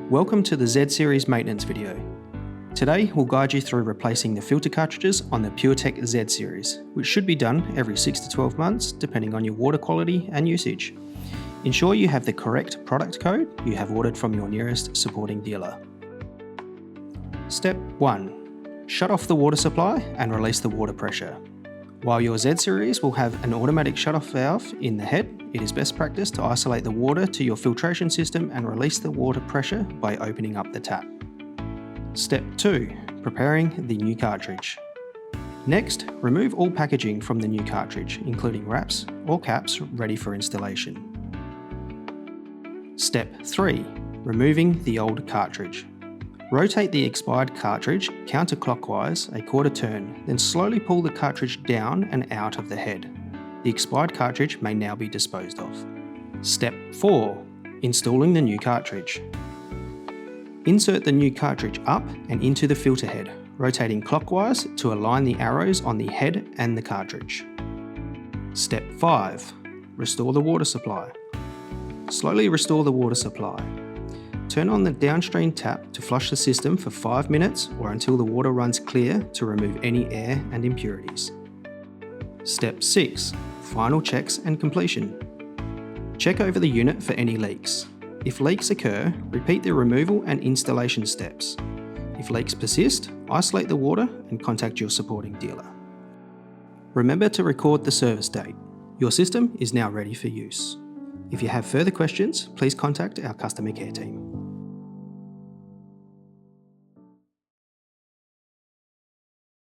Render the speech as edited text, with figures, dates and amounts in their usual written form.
Welcome to the Z Series maintenance video. Today we'll guide you through replacing the filter cartridges on the Puretec Z Series, which should be done every 6 to 12 months depending on your water quality and usage. Ensure you have the correct product code you have ordered from your nearest supporting dealer. Step 1. Shut off the water supply and release the water pressure. While your Z Series will have an automatic shut-off valve in the head, it is best practice to isolate the water to your filtration system and release the water pressure by opening up the tap. Step 2. Preparing the new cartridge. Next, remove all packaging from the new cartridge, including wraps or caps ready for installation. Step 3. Removing the old cartridge. Rotate the expired cartridge counterclockwise a quarter turn, then slowly pull the cartridge down and out of the head. The expired cartridge may now be disposed of. Step 4. Installing the new cartridge. Insert the new cartridge up and into the filter head, rotating clockwise to align the arrows on the head and the cartridge. Step 5. Restore the water supply. Slowly restore the water supply. Turn on the downstream tap to flush the system for 5 minutes or until the water runs clear to remove any air and impurities. Step 6. Final checks and completion. Check over the unit for any leaks. If leaks occur, repeat the removal and installation steps. If leaks persist, isolate the water and contact your supporting dealer. Remember to record the service date. Your system is now ready for use. If you have further questions, please contact our customer care team.